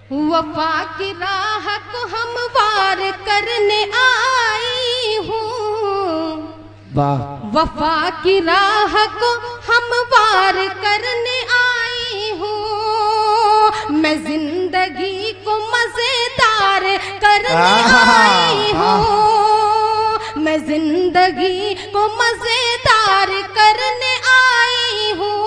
वफा की राह को हमवार करने आई हूँ, वफा की राह को हमवार करने आई हूँ, मैं जिंदगी को मजेदार करने आई हूँ, मैं जिंदगी को मजेदार करने आई हूँ।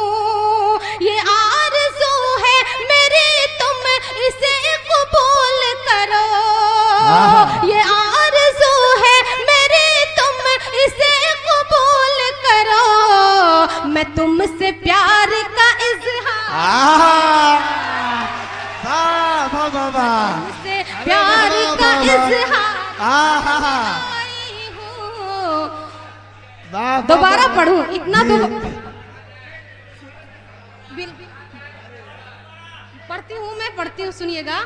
ये आरज़ू है मेरी तुम इसे कबूल करो, ये आरज़ू है मेरी तुम इसे कबूल करो, मैं तुमसे प्यार का इज़हार, तुमसे प्यार का इज़हार दोबारा पढ़ूं इतना तो पढ़ती हूँ सुनिएगा।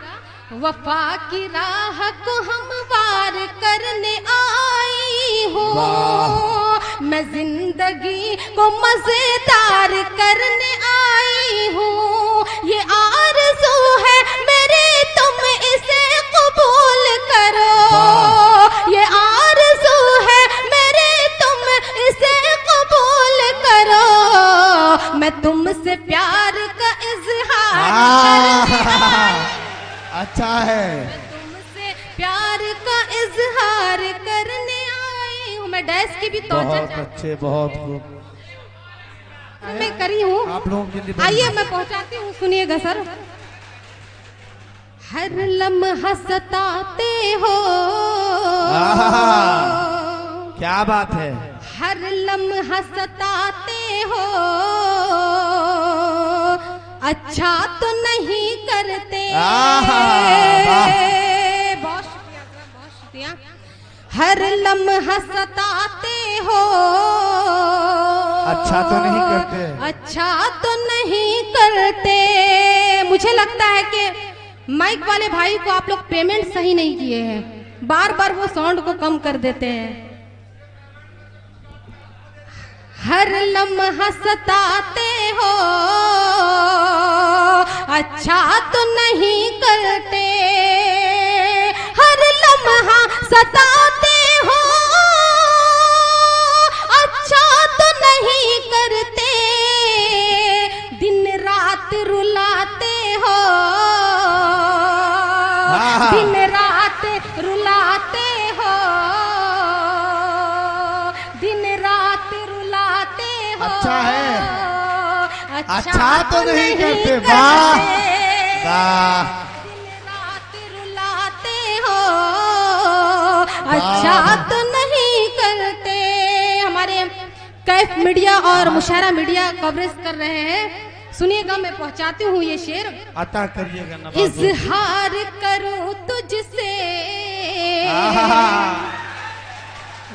वफा की राह को हमवार करने आई हूँ, मैं जिंदगी को मजेदार करने आई हूँ, ये आरज़ू है मेरी तुम इसे कबूल करो, ये आरज़ू है मेरी तुम इसे कबूल करो, मैं तुमसे प्यार का अच्छा है, मैं तुमसे प्यार का इजहार करने आई हूँ। मैं डैश की भी बहुत अच्छे, बहुत खूब मैं करी हूँ। आप लोगों के लिए आइए मैं पहुँचाती हूँ, सुनिएगा सर। हर लम्हा सताते हो, क्या बात है, हर लम्हा सताते हो, अच्छा तो नहीं करते, बहुत शुक्रिया, हर लम्हा सताते हो, अच्छा तो नहीं करते, अच्छा तो नहीं करते। मुझे लगता है कि माइक वाले भाई को आप लोग पेमेंट सही नहीं किए हैं, बार बार वो साउंड को कम कर देते हैं। हर लम्हा सताते हो, अच्छा तो नहीं करते, हर लम्हा सताते हो, अच्छा तो नहीं करते, दिन रात रुलाते हो, दिन रात रुलाते हो, दिन रात रुलाते हो, अच्छा है, अच्छा तो नहीं करते, वाह वाह, दिन रात रुलाते हो, अच्छा तो नहीं करते। हमारे कैफ मीडिया और मुशायरा मीडिया कवरेज कर रहे हैं, सुनिएगा मैं पहुंचाती हूँ ये शेर। अता करिएगा, इजहार करूं तुझसे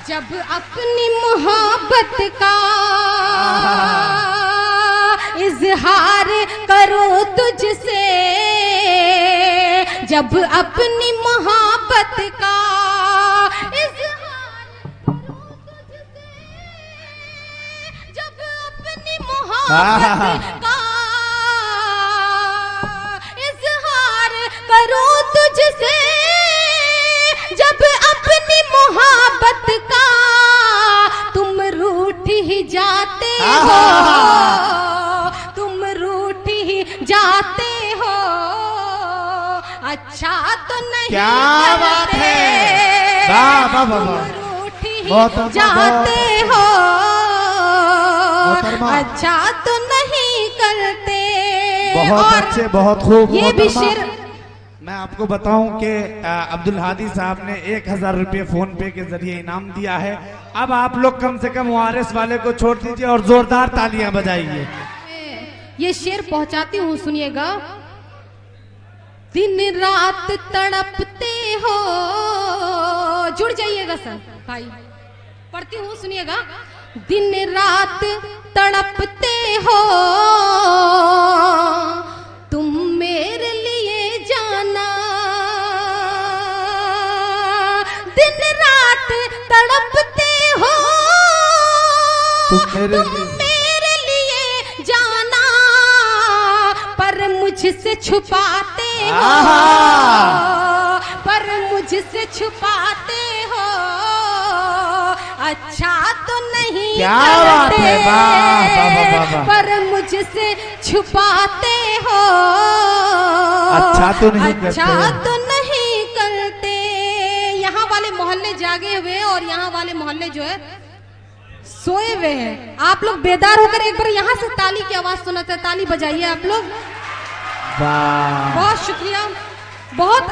जब अपनी मोहब्बत का, इजहार करूं तुझसे जब अपनी मोहब्बत का, इजहार करूं तुझसे जब अपनी मोहब्बत का, इजहार करूं तुझसे जब अपनी मोहब्बत का, तुम रूठ ही जाते हो, तुम रूठ ही जाते हो, अच्छा तो नहीं क्या बात है, तुम रूठ ही जाते हो, अच्छा तो नहीं करते। बहुत अच्छे, बहुत खूब। ये भी शेर मैं आपको बताऊं कि अब्दुल हादी साहब ने 1000 रुपये फोन पे के जरिए इनाम दिया है। अब आप लोग कम से कम वारिस वाले को छोड़ दीजिए और जोरदार तालियां बजाइए। ये शेर पहुंचाती हूँ, सुनिएगा। दिन रात तड़पते हो, जुड़ जाइएगा सर भाई, पढ़ती हूँ सुनिएगा। दिन रात तड़पते हो तुम मेरे लिए जाना, दिन रात तड़पते हो तुम मेरे लिए जाना, पर मुझसे छुपाते हो, आहा। पर मुझसे छुपाते हो, अच्छा तो नहीं क्या बात करते, है, वाह वाह वाह वाह। पर मुझसे छुपाते हो, अच्छा तो नहीं अच्छा करते। तो नहीं करते। यहाँ वाले मोहल्ले जागे हुए हैं और यहाँ वाले मोहल्ले जो है सोए हुए हैं। आप लोग बेदार होकर एक बार यहाँ से ताली की आवाज सुनाते हैं, ताली बजाइए आप लोग। वाह, बहुत शुक्रिया। बहुत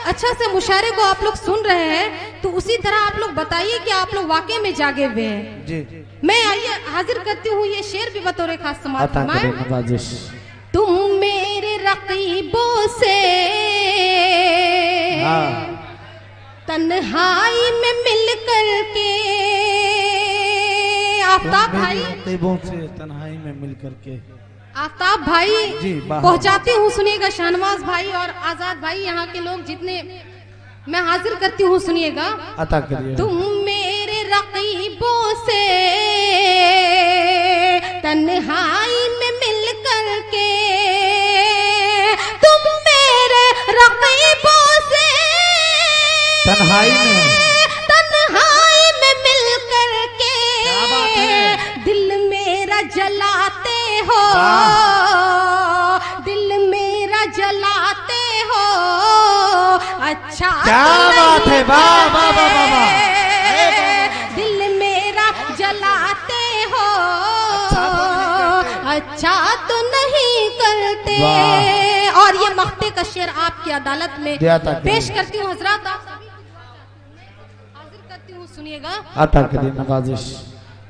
अच्छा से मुशायरे को आप लोग सुन रहे हैं, तो उसी तरह आप लोग बताइए कि आप लोग वाकई में जागे हुए हैं जी। मैं आइए हाजिर करती हूँ ये शेर भी बतौर खास समाज अता फरमाएं। करें नवाजिश। तुम मेरे रकीबों से हाँ। तन्हाई में मिल कर के, आफ्ताब भाई, रकीबों से तन्हाई में मिल करके, आफ्ताब भाई जी, बाहर। पहुंचाती हूँ, सुनिएगा। शहनवाज भाई और आजाद भाई, यहाँ के लोग जितने मैं हाजिर करती हूँ, सुनिएगा। अता करिए। तुम मेरे रकीबों से तन्हाई में मिल कर के, तुम मेरे रकीबों से तन्हाई में मिल कर के, क्या बात है? दिल मेरा जलाते हो, दिल मेरा जलाते हो, अच्छा क्या तो बात है, नहीं वाह वाह वाह वाह वाह। करते, दिल मेरा जलाते हो, अच्छा तो नहीं करते। वाह। और ये मख्ते का शेर आपकी अदालत में दिया था कि पेश करती हूँ हजरात, आप सभी हाजिर करती हूँ, सुनिएगा। अता करिए नवाजिश।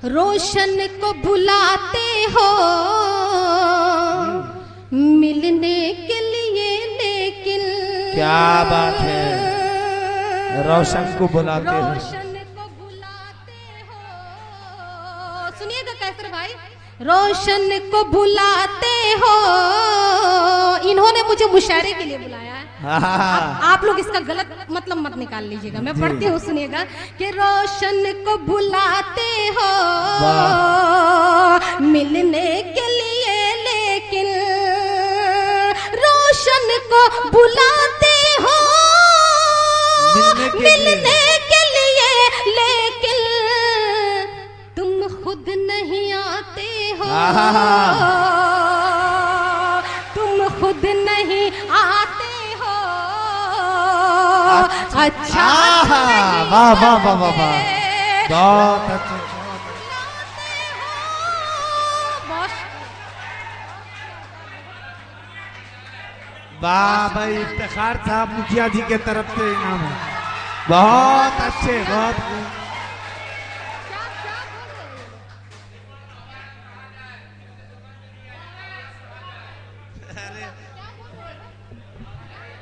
रोशन को बुलाते हो मिलने के लिए, लेकिन क्या बात है, रोशन को बुलाते हो। रोशन को बुलाते हो, सुनिएगा कैसर भाई। रोशन को बुलाते हो, इन्होंने मुझे मुशायरे के लिए बुलाया है। आप लोग इसका गलत मतलब मत निकाल लीजिएगा, मैं पढ़ती हूँ, सुनिएगा। कि रोशन को बुलाते हो मिलने के लिए, लेकिन रोशन को बुलाते हो मिलने के लिए, लेकिन तुम खुद नहीं आते हो, तुम खुद नहीं आते हो, अच्छा तो नहीं वाह वाह वाह वाह वाह, करते। बहुत अच्छे। वाह भाई, इफ्तिखार साहब मुखिया जी के तरफ से इनाम है। बहुत अच्छे, बहुत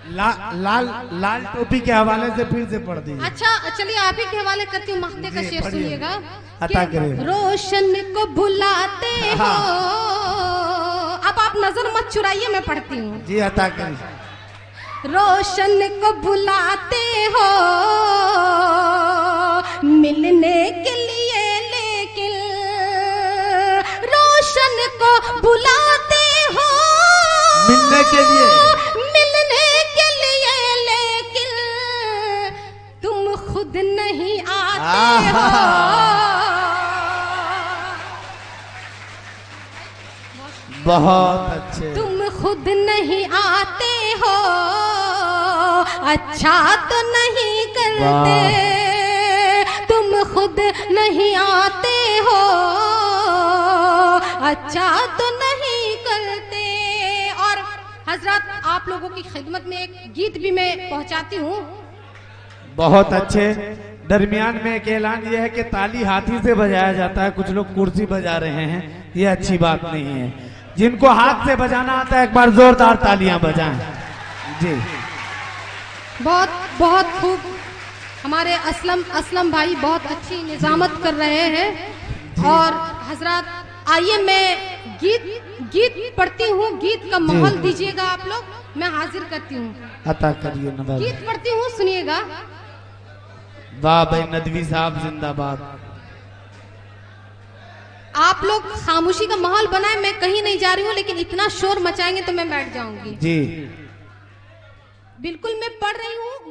लाल लाल टोपी के हवाले से फिर से पढ़ दीजिए। अच्छा चलिए आप ही के हवाले करती हूँ, मख्ते का जी, शेर पढ़िए। सुनिएगा। अता कि करिए। रोशन को बुलाते हो, हाँ। अब आप नजर मत चुराइए, मैं पढ़ती हूँ। जी अता करिए। रोशन को बुलाते हो मिलने के लिए, लेकिन रोशन को बुलाते हो मिलने के लिए, मिलने के लिए, लेकिन तुम खुद नहीं आते हो। बहुत अच्छे। तुम खुद नहीं आते हो, अच्छा तो नहीं करते, तुम खुद नहीं आते हो, अच्छा तो नहीं करते। और हजरत आप लोगों की खिदमत में एक गीत भी मैं पहुंचाती हूँ। बहुत अच्छे। दरमियान में एक ऐलान यह है कि ताली हाथी से बजाया जाता है, कुछ लोग कुर्सी बजा रहे हैं, ये अच्छी बात नहीं है। जिनको हाथ से बजाना आता है एक बार जोरदार तालियां बजाएं। जी बहुत बहुत खूब, हमारे असलम भाई बहुत अच्छी निजामत कर रहे हैं। और हजरत आइए मैं गीत पढ़ती हूँ, गीत का माहौल दीजिएगा आप लोग, मैं हाजिर करती हूँ। अता करिए नवाज। गीत पढ़ती हूँ, सुनिएगा। वाह भाई, नदवी साहब जिंदाबाद। आप लोग खामोशी का माहौल बनाए, मैं कहीं नहीं जा रही हूँ, लेकिन इतना शोर मचाएंगे तो मैं बैठ जाऊंगी। जी बिल्कुल मैं पढ़ रही हूँ,